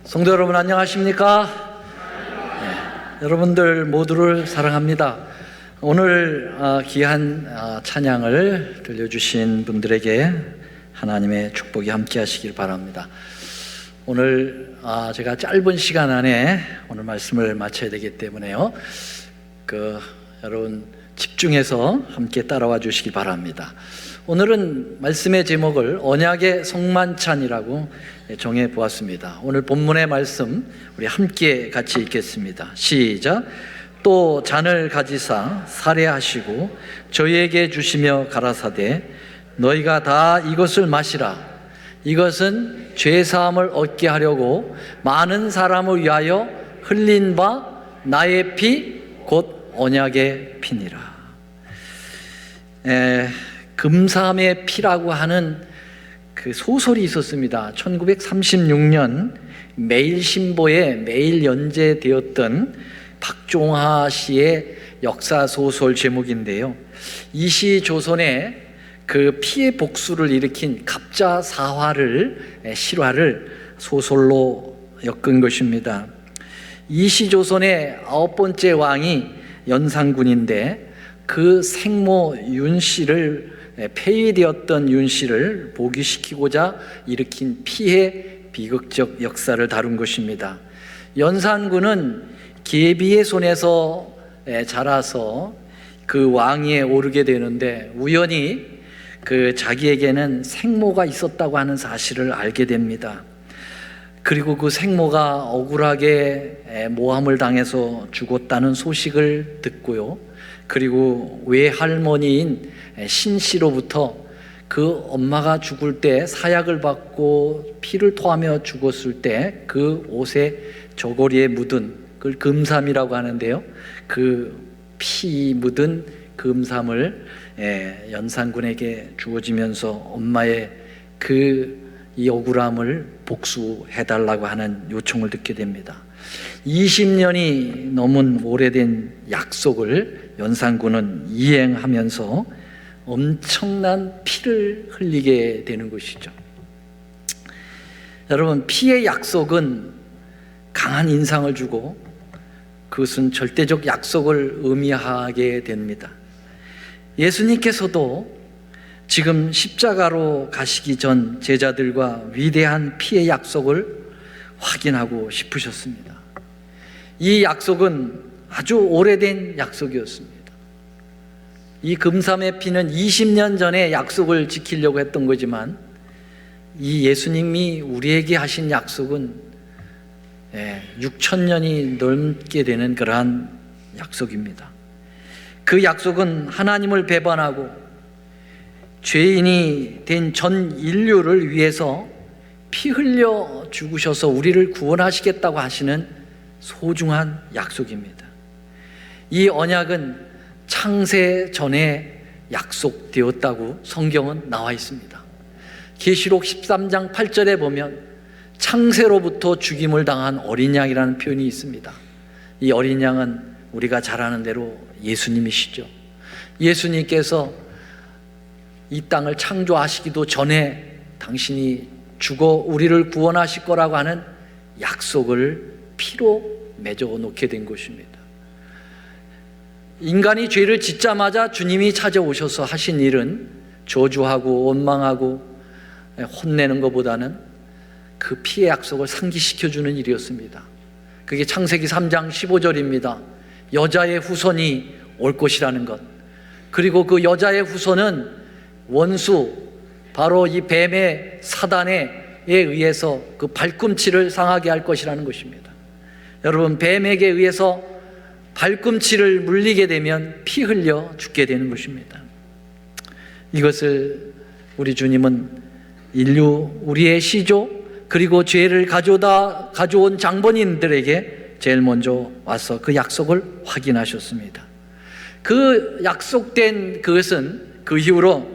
성도 여러분 안녕하십니까? 여러분들 모두를 사랑합니다. 오늘 귀한 찬양을 들려주신 분들에게 하나님의 축복이 함께 하시길 바랍니다. 오늘 제가 짧은 시간 안에 오늘 말씀을 마쳐야 되기 때문에요, 여러분 집중해서 함께 따라와 주시기 바랍니다. 오늘은 말씀의 제목을 언약의 성만찬이라고 정해 보았습니다. 오늘 본문의 말씀 우리 함께 같이 읽겠습니다. 시작. 또 잔을 가지사 살해하시고 저희에게 주시며 가라사대 너희가 다 이것을 마시라. 이것은 죄사함을 얻게 하려고 많은 사람을 위하여 흘린 바 나의 피 곧 언약의 피니라. 금삼의 피라고 하는 그 소설이 있었습니다. 1936년 매일신보에 매일 연재되었던 박종하 씨의 역사 소설 제목인데요, 이 시 조선의 그 피해 복수를 일으킨 갑자사화를 실화를 소설로 엮은 것입니다. 이 시 조선의 9번째 왕이 연산군인데 그 생모 윤씨를, 폐위되었던 윤씨를 복위시키고자 일으킨 피해 비극적 역사를 다룬 것입니다. 연산군은 계비의 손에서 자라서 그 왕위에 오르게 되는데 우연히 자기에게는 생모가 있었다고 하는 사실을 알게 됩니다. 그리고 그 생모가 억울하게 모함을 당해서 죽었다는 소식을 듣고요, 그리고 외할머니인 신씨로부터 그 엄마가 죽을 때 사약을 받고 피를 토하며 죽었을 때 그 옷에 저고리에 묻은 그걸 금삼이라고 하는데요, 그 피 묻은 금삼을 연산군에게 주어지면서 엄마의 이 억울함을 복수해달라고 하는 요청을 듣게 됩니다. 20년이 넘은 오래된 약속을 연산군은 이행하면서 엄청난 피를 흘리게 되는 것이죠. 여러분, 피의 약속은 강한 인상을 주고 그것은 절대적 약속을 의미하게 됩니다. 예수님께서도 지금 십자가로 가시기 전 제자들과 위대한 피의 약속을 확인하고 싶으셨습니다. 이 약속은 아주 오래된 약속이었습니다. 이 금삼의 피는 20년 전에 약속을 지키려고 했던 거지만 이 예수님이 우리에게 하신 약속은 6,000년이 넘게 되는 그러한 약속입니다. 그 약속은 하나님을 배반하고 죄인이 된 전 인류를 위해서 피 흘려 죽으셔서 우리를 구원하시겠다고 하시는 소중한 약속입니다. 이 언약은 창세 전에 약속되었다고 성경은 나와 있습니다. 계시록 13장 8절에 보면 창세로부터 죽임을 당한 어린 양이라는 표현이 있습니다. 이 어린 양은 우리가 잘 아는 대로 예수님이시죠. 예수님께서 이 땅을 창조하시기도 전에 당신이 죽어 우리를 구원하실 거라고 하는 약속을 피로 맺어 놓게 된 것입니다. 인간이 죄를 짓자마자 주님이 찾아오셔서 하신 일은 저주하고 원망하고 혼내는 것보다는 그 피의 약속을 상기시켜주는 일이었습니다. 그게 창세기 3장 15절입니다. 여자의 후손이 올 것이라는 것, 그리고 그 여자의 후손은 원수, 바로 이 뱀의 사단에 의해서 그 발꿈치를 상하게 할 것이라는 것입니다. 여러분, 뱀에게 의해서 발꿈치를 물리게 되면 피 흘려 죽게 되는 것입니다. 이것을 우리 주님은 우리의 시조, 그리고 죄를 가져온 장본인들에게 제일 먼저 와서 그 약속을 확인하셨습니다. 그 약속된 그것은 그 이후로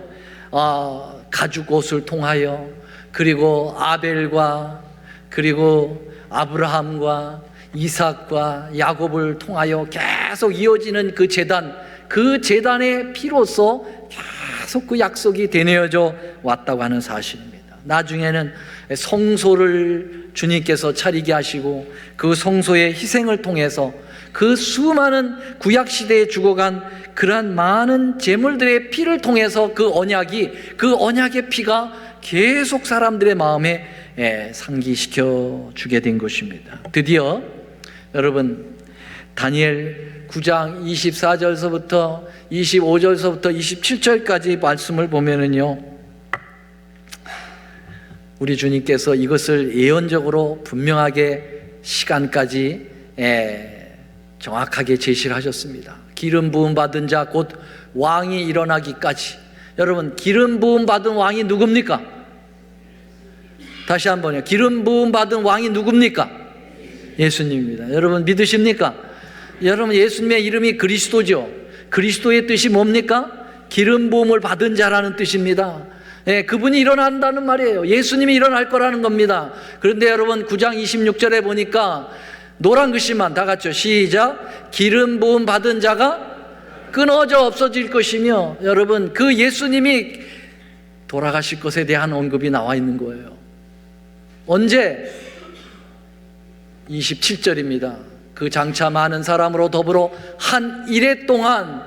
가죽옷을 통하여, 그리고 아벨과 그리고 아브라함과 이삭과 야곱을 통하여 계속 이어지는 그 재단의 피로서 계속 그 약속이 되뇌어져 왔다고 하는 사실입니다. 나중에는 성소를 주님께서 차리게 하시고 그 성소의 희생을 통해서 그 수많은 구약시대에 죽어간 그러한 많은 제물들의 피를 통해서 그 언약의 피가 계속 사람들의 마음에 상기시켜 주게 된 것입니다. 드디어 여러분, 다니엘 9장 24절서부터 25절서부터 27절까지 말씀을 보면은요, 우리 주님께서 이것을 예언적으로 분명하게 시간까지 정확하게 제시를 하셨습니다. 기름 부음 받은 자 곧 왕이 일어나기까지. 여러분, 기름 부음 받은 왕이 누굽니까? 다시 한번요. 기름 부음 받은 왕이 누굽니까? 예수님입니다. 여러분 믿으십니까? 여러분, 예수님의 이름이 그리스도죠. 그리스도의 뜻이 뭡니까? 기름 부음을 받은 자라는 뜻입니다. 그분이 일어난다는 말이에요. 예수님이 일어날 거라는 겁니다. 그런데 여러분, 9장 26절에 보니까 노란 글씨만 다 같이요. 시작. 기름 부음 받은 자가 끊어져 없어질 것이며. 여러분, 그 예수님이 돌아가실 것에 대한 언급이 나와 있는 거예요. 언제? 27절입니다. 그 장차 많은 사람으로 더불어 한 일해 동안,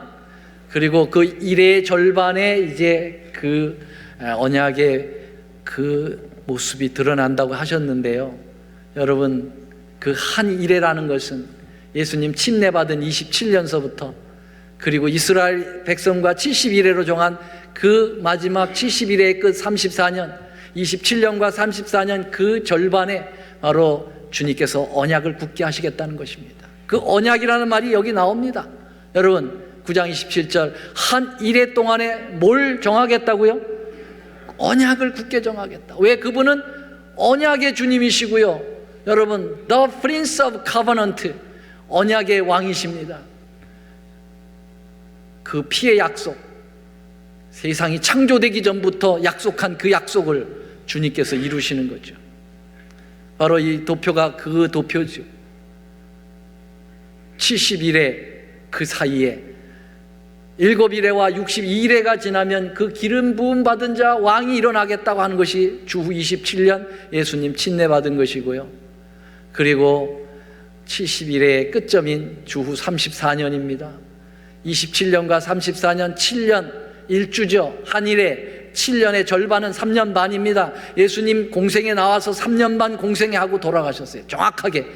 그리고 그 일의 절반에 이제 그 언약의 그 모습이 드러난다고 하셨는데요. 여러분, 그 한 일해라는 것은 예수님 침례받은 27년서부터 그리고 이스라엘 백성과 70일회로 정한 그 마지막 70일회의 끝 34년, 27년과 34년 그 절반에 바로 주님께서 언약을 굳게 하시겠다는 것입니다. 그 언약이라는 말이 여기 나옵니다. 여러분, 9장 27절, 한 일해 동안에 뭘 정하겠다고요? 언약을 굳게 정하겠다. 왜? 그분은 언약의 주님이시고요. 여러분, The Prince of Covenant, 언약의 왕이십니다. 그 피의 약속, 세상이 창조되기 전부터 약속한 그 약속을 주님께서 이루시는 거죠. 바로 이 도표가 그 도표죠. 70일에 그 사이에 7일회와 62일회가 지나면 그 기름 부음 받은 자 왕이 일어나겠다고 하는 것이 주후 27년 예수님 침례 받은 것이고요. 그리고 70일의 끝점인 주후 34년입니다. 27년과 34년, 7년 1주죠. 한 일에 7년의 절반은 3년 반입니다. 예수님 공생에 나와서 3년 반 공생하고 돌아가셨어요. 정확하게.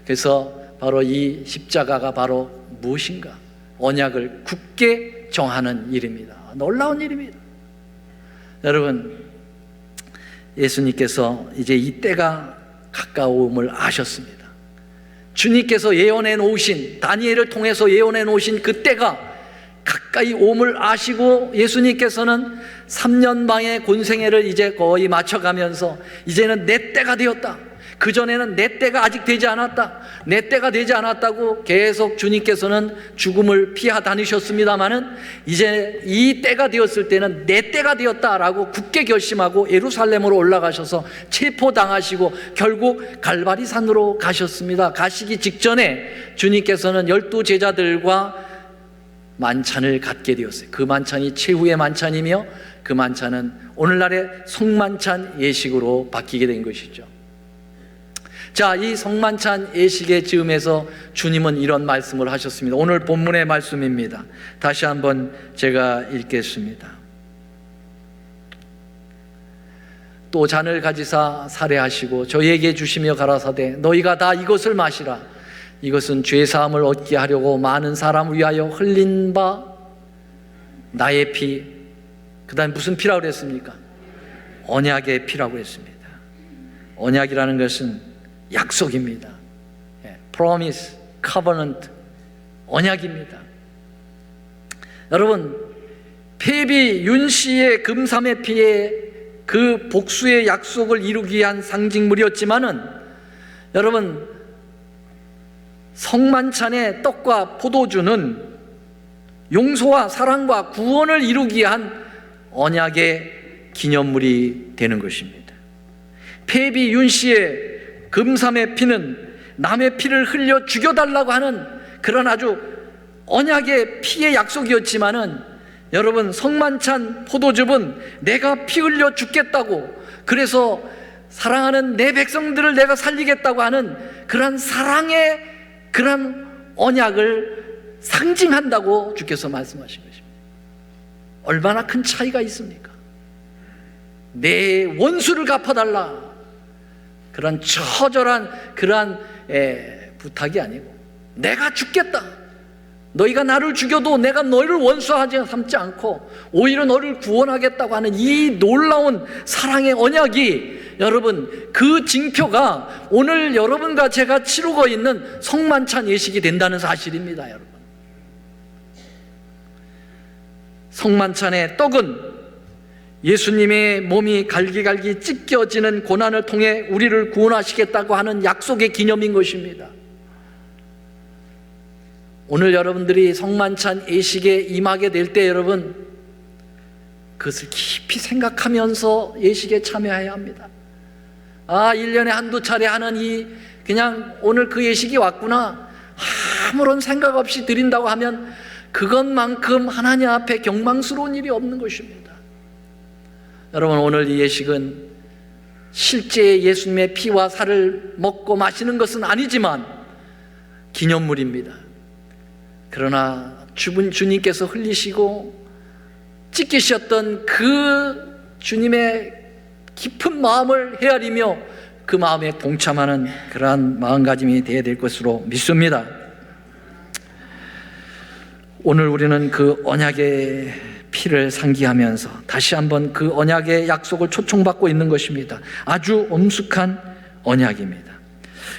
그래서 바로 이 십자가가 바로 무엇인가? 언약을 굳게 정하는 일입니다. 놀라운 일입니다. 여러분, 예수님께서 이제 이 때가 가까움을 아셨습니다. 주님께서 예언해 놓으신, 다니엘을 통해서 예언해 놓으신 그 때가 가까이 옴을 아시고 예수님께서는 3년 방의 곤생애를 이제 거의 마쳐가면서 이제는 내 때가 되었다. 그전에는 내 때가 아직 되지 않았다. 내 때가 되지 않았다고 계속 주님께서는 죽음을 피하 다니셨습니다마는 이제 이 때가 되었을 때는 내 때가 되었다라고 굳게 결심하고 예루살렘으로 올라가셔서 체포당하시고 결국 갈바리 산으로 가셨습니다. 가시기 직전에 주님께서는 12 제자들과 만찬을 갖게 되었어요. 그 만찬이 최후의 만찬이며 그 만찬은 오늘날의 성만찬 예식으로 바뀌게 된 것이죠. 자, 이 성만찬 예식의 즈음에서 주님은 이런 말씀을 하셨습니다. 오늘 본문의 말씀입니다. 다시 한번 제가 읽겠습니다. 또 잔을 가지사 살해하시고 저희에게 주시며 가라사대 너희가 다 이것을 마시라. 이것은 죄사함을 얻게 하려고 많은 사람을 위하여 흘린 바 나의 피. 그 다음에 무슨 피라고 그랬습니까? 언약의 피라고 했습니다. 언약이라는 것은 약속입니다. Promise, Covenant, 언약입니다. 여러분, 폐비 윤씨의 금삼의 피에 그 복수의 약속을 이루기 위한 상징물이었지만은 여러분, 성만찬의 떡과 포도주는 용서와 사랑과 구원을 이루기 위한 언약의 기념물이 되는 것입니다. 폐비 윤씨의 금삼의 피는 남의 피를 흘려 죽여달라고 하는 그런 아주 언약의 피의 약속이었지만은 여러분, 성만찬 포도즙은 내가 피 흘려 죽겠다고, 그래서 사랑하는 내 백성들을 내가 살리겠다고 하는 그러한 사랑의 그러한 언약을 상징한다고 주께서 말씀하신 것입니다. 얼마나 큰 차이가 있습니까? 내 원수를 갚아달라, 그런 처절한 그러한 부탁이 아니고, 내가 죽겠다, 너희가 나를 죽여도 내가 너희를 원수하지 삼지 않고 오히려 너를 구원하겠다고 하는 이 놀라운 사랑의 언약이, 여러분, 그 징표가 오늘 여러분과 제가 치르고 있는 성만찬 예식이 된다는 사실입니다. 여러분, 성만찬의 떡은 예수님의 몸이 갈기갈기 찢겨지는 고난을 통해 우리를 구원하시겠다고 하는 약속의 기념인 것입니다. 오늘 여러분들이 성만찬 예식에 임하게 될 때, 여러분, 그것을 깊이 생각하면서 예식에 참여해야 합니다. 1년에 한두 차례 하는 그냥 오늘 그 예식이 왔구나, 아무런 생각 없이 드린다고 하면 그것만큼 하나님 앞에 경망스러운 일이 없는 것입니다. 여러분, 오늘 이 예식은 실제 예수님의 피와 살을 먹고 마시는 것은 아니지만 기념물입니다. 그러나 주님께서 흘리시고 찢기셨던 그 주님의 깊은 마음을 헤아리며 그 마음에 동참하는 그러한 마음가짐이 되어야 될 것으로 믿습니다. 오늘 우리는 그 언약의 피를 상기하면서 다시 한번 그 언약의 약속을 초청받고 있는 것입니다. 아주 엄숙한 언약입니다.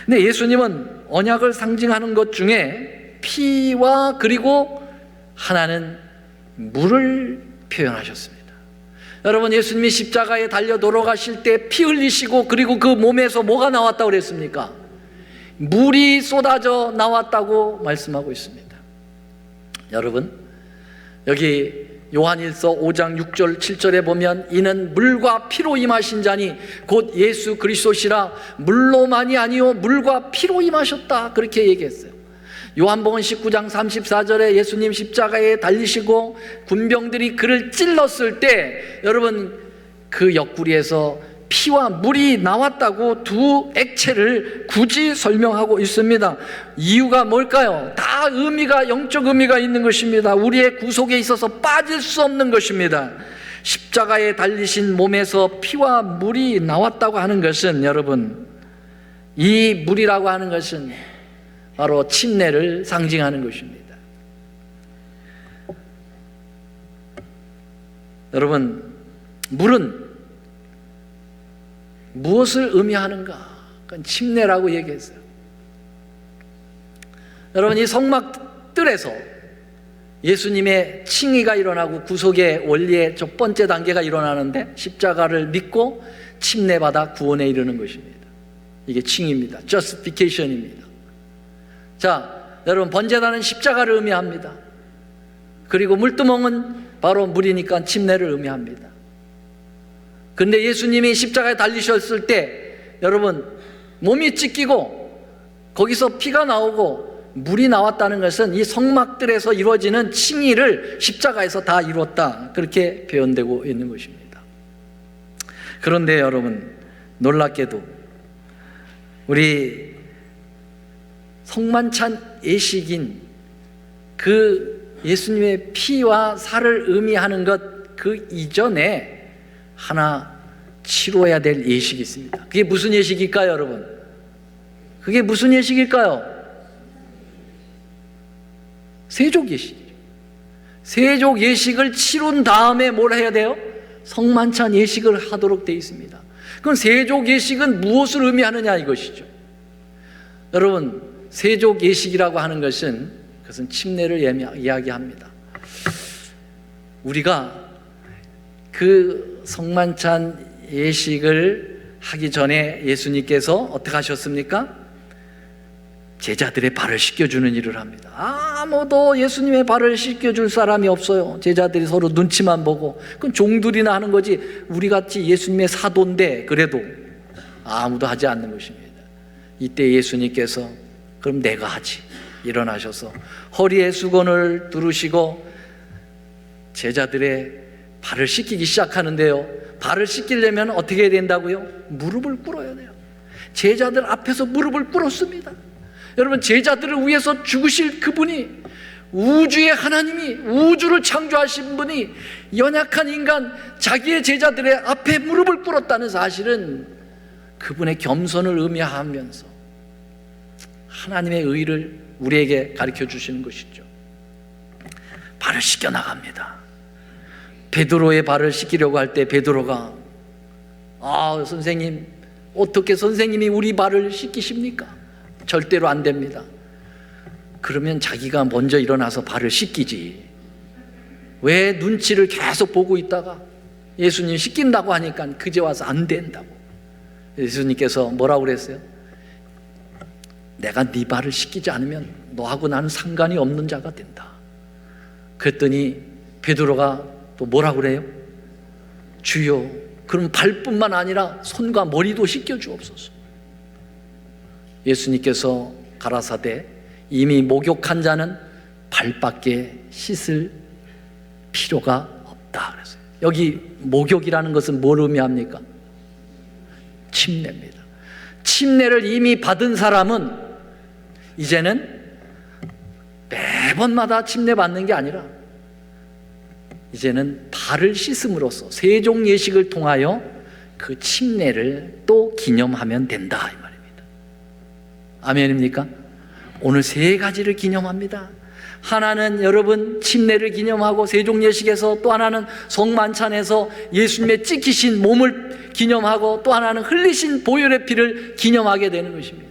근데 예수님은 언약을 상징하는 것 중에 피와 그리고 하나는 물을 표현하셨습니다. 여러분, 예수님이 십자가에 달려 돌아가실 때 피 흘리시고 그리고 그 몸에서 뭐가 나왔다고 그랬습니까? 물이 쏟아져 나왔다고 말씀하고 있습니다. 여러분, 여기 요한일서 5장 6절 7절에 보면 이는 물과 피로 임하신 자니 곧 예수 그리스도시라 물로만이 아니요 물과 피로 임하셨다, 그렇게 얘기했어요. 요한복음 19장 34절에 예수님 십자가에 달리시고 군병들이 그를 찔렀을 때, 여러분, 그 옆구리에서 피와 물이 나왔다고 두 액체를 굳이 설명하고 있습니다. 이유가 뭘까요? 다 의미가, 영적 의미가 있는 것입니다. 우리의 구속에 있어서 빠질 수 없는 것입니다. 십자가에 달리신 몸에서 피와 물이 나왔다고 하는 것은, 여러분, 이 물이라고 하는 것은 바로 침례를 상징하는 것입니다. 여러분, 물은 무엇을 의미하는가? 그건 침례라고 얘기했어요. 여러분, 이 성막들에서 예수님의 칭의가 일어나고 구속의 원리의 첫 번째 단계가 일어나는데, 십자가를 믿고 침례받아 구원에 이르는 것입니다. 이게 칭의입니다. justification입니다. 자, 여러분, 번제단은 십자가를 의미합니다. 그리고 물두멍은 바로 물이니까 침례를 의미합니다. 그런데 예수님이 십자가에 달리셨을 때, 여러분, 몸이 찢기고 거기서 피가 나오고 물이 나왔다는 것은 이 성막들에서 이루어지는 칭의를 십자가에서 다 이뤘다, 그렇게 표현되고 있는 것입니다. 그런데 여러분, 놀랍게도 우리 성만찬 예식인 그 예수님의 피와 살을 의미하는 것 그 이전에 하나 치러야 될 예식이 있습니다. 그게 무슨 예식일까요, 여러분? 그게 무슨 예식일까요? 세족 예식이죠. 세족 예식을 치룬 다음에 뭘 해야 돼요? 성만찬 예식을 하도록 되어 있습니다. 그럼 세족 예식은 무엇을 의미하느냐, 이것이죠. 여러분, 세족 예식이라고 하는 것은, 그것은 침례를 이야기합니다. 우리가 그 성만찬 예식을 하기 전에 예수님께서 어떻게 하셨습니까? 제자들의 발을 씻겨주는 일을 합니다. 아무도 예수님의 발을 씻겨줄 사람이 없어요. 제자들이 서로 눈치만 보고, 그건 종들이나 하는 거지, 우리같이 예수님의 사도인데 그래도 아무도 하지 않는 것입니다. 이때 예수님께서 그럼 내가 하지, 일어나셔서 허리에 수건을 두르시고 제자들의 발을 씻기기 시작하는데요, 발을 씻기려면 어떻게 해야 된다고요? 무릎을 꿇어야 돼요. 제자들 앞에서 무릎을 꿇었습니다. 여러분, 제자들을 위해서 죽으실 그분이, 우주의 하나님이, 우주를 창조하신 분이 연약한 인간, 자기의 제자들의 앞에 무릎을 꿇었다는 사실은 그분의 겸손을 의미하면서 하나님의 의를 우리에게 가르쳐 주시는 것이죠. 발을 씻겨 나갑니다. 베드로의 발을 씻기려고 할 때 베드로가, 선생님, 어떻게 선생님이 우리 발을 씻기십니까? 절대로 안 됩니다. 그러면 자기가 먼저 일어나서 발을 씻기지, 왜 눈치를 계속 보고 있다가 예수님 씻긴다고 하니까 그제 와서 안 된다고. 예수님께서 뭐라고 그랬어요? 내가 네 발을 씻기지 않으면 너하고 나는 상관이 없는 자가 된다. 그랬더니 베드로가 또 뭐라고 그래요? 주여, 그럼 발뿐만 아니라 손과 머리도 씻겨 주옵소서. 예수님께서 가라사대 이미 목욕한 자는 발밖에 씻을 필요가 없다 그랬어요. 여기 목욕이라는 것은 뭘 의미합니까? 침례입니다. 침례를 이미 받은 사람은 이제는 매번마다 침례 받는 게 아니라 이제는 발을 씻음으로써 세종 예식을 통하여 그 침례를 또 기념하면 된다, 이 말입니다. 아멘입니까? 오늘 세 가지를 기념합니다. 하나는 여러분 침례를 기념하고 세종 예식에서, 또 하나는 성만찬에서 예수님의 찢기신 몸을 기념하고, 또 하나는 흘리신 보혈의 피를 기념하게 되는 것입니다.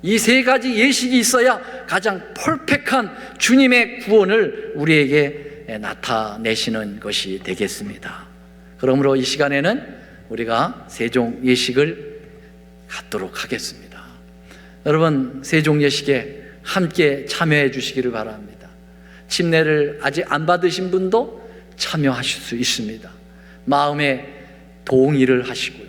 이 세 가지 예식이 있어야 가장 퍼펙트한 주님의 구원을 우리에게 나타내시는 것이 되겠습니다. 그러므로 이 시간에는 우리가 세종 예식을 갖도록 하겠습니다. 여러분, 세종 예식에 함께 참여해 주시기를 바랍니다. 침례를 아직 안 받으신 분도 참여하실 수 있습니다. 마음에 동의를 하시고요,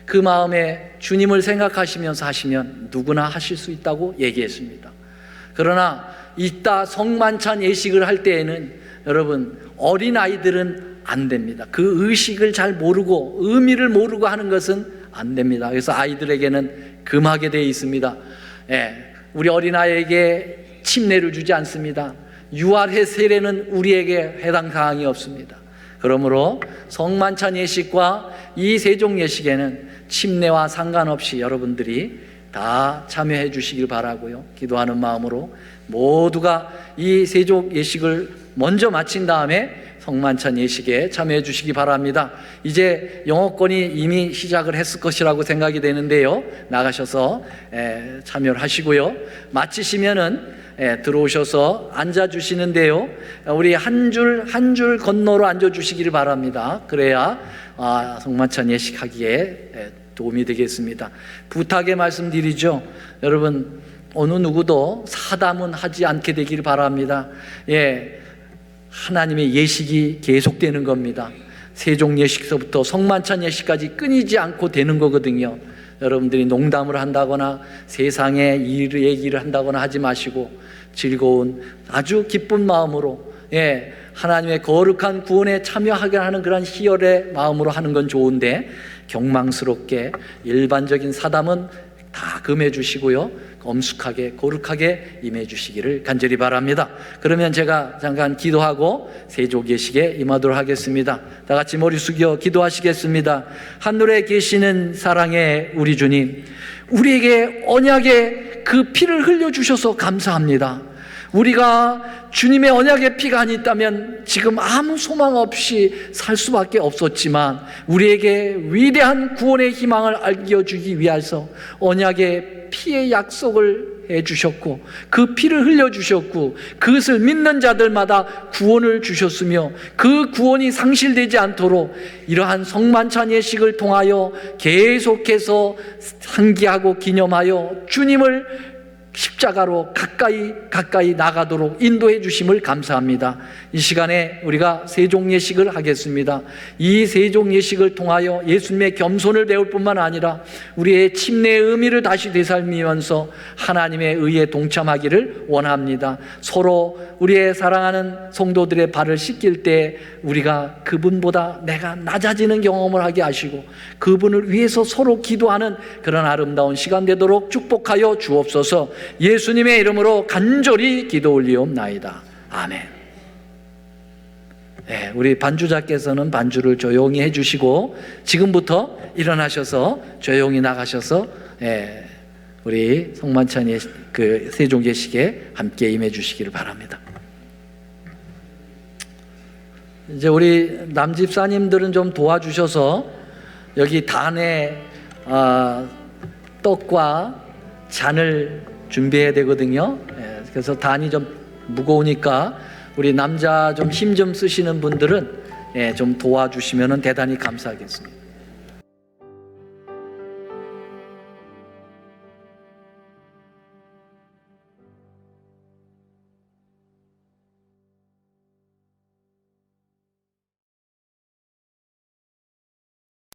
그 마음에 주님을 생각하시면서 하시면 누구나 하실 수 있다고 얘기했습니다. 그러나 이따 성만찬 예식을 할 때에는 여러분, 어린아이들은 안 됩니다. 그 의식을 잘 모르고 의미를 모르고 하는 것은 안 됩니다. 그래서 아이들에게는 금하게 되어 있습니다. 우리 어린아이에게 침례를 주지 않습니다. 유아의 세례는 우리에게 해당 사항이 없습니다. 그러므로 성만찬 예식과 이 세종 예식에는 침례와 상관없이 여러분들이 다 참여해 주시길 바라고요, 기도하는 마음으로 모두가 이 세종 예식을 먼저 마친 다음에 성만찬 예식에 참여해 주시기 바랍니다. 이제 영어권이 이미 시작을 했을 것이라고 생각이 되는데요, 나가셔서 참여를 하시고요, 마치시면은 들어오셔서 앉아 주시는데요, 우리 한 줄 건너로 앉아 주시기를 바랍니다. 그래야 성만찬 예식하기에 도움이 되겠습니다. 부탁의 말씀드리죠. 여러분, 어느 누구도 사담은 하지 않게 되기를 바랍니다. 하나님의 예식이 계속되는 겁니다. 세종 예식서부터 성만찬 예식까지 끊이지 않고 되는 거거든요. 여러분들이 농담을 한다거나 세상의 얘기를 한다거나 하지 마시고 즐거운 아주 기쁜 마음으로 하나님의 거룩한 구원에 참여하게 하는 그런 희열의 마음으로 하는 건 좋은데, 경망스럽게 일반적인 사담은 다 금해 주시고요, 엄숙하게 거룩하게 임해 주시기를 간절히 바랍니다. 그러면 제가 잠깐 기도하고 세종 예식에 임하도록 하겠습니다. 다 같이 머리 숙여 기도하시겠습니다. 하늘에 계시는 사랑의 우리 주님, 우리에게 언약의 그 피를 흘려주셔서 감사합니다. 우리가 주님의 언약의 피가 안 있다면 지금 아무 소망 없이 살 수밖에 없었지만, 우리에게 위대한 구원의 희망을 알려주기 위해서 언약의 피의 약속을 해주셨고, 그 피를 흘려주셨고, 그것을 믿는 자들마다 구원을 주셨으며, 그 구원이 상실되지 않도록 이러한 성만찬 예식을 통하여 계속해서 상기하고 기념하여 주님을 십자가로 가까이 나가도록 인도해 주심을 감사합니다. 이 시간에 우리가 세종예식을 하겠습니다. 이 세종예식을 통하여 예수님의 겸손을 배울 뿐만 아니라 우리의 침례의 의미를 다시 되살리면서 하나님의 의에 동참하기를 원합니다. 서로 우리의 사랑하는 성도들의 발을 씻길 때 우리가 그분보다 내가 낮아지는 경험을 하게 하시고 그분을 위해서 서로 기도하는 그런 아름다운 시간 되도록 축복하여 주옵소서. 예수님의 이름으로 간절히 기도 올리옵나이다. 아멘. 네, 우리 반주자께서는 반주를 조용히 해주시고 지금부터 일어나셔서 조용히 나가셔서 우리 성만찬의 그 세종예식에 함께 임해 주시기를 바랍니다. 이제 우리 남집사님들은 좀 도와주셔서 여기 단에 떡과 잔을 준비해야 되거든요. 그래서 단이 좀 무거우니까 우리 남자 좀 힘 좀 쓰시는 분들은 좀 도와주시면 대단히 감사하겠습니다.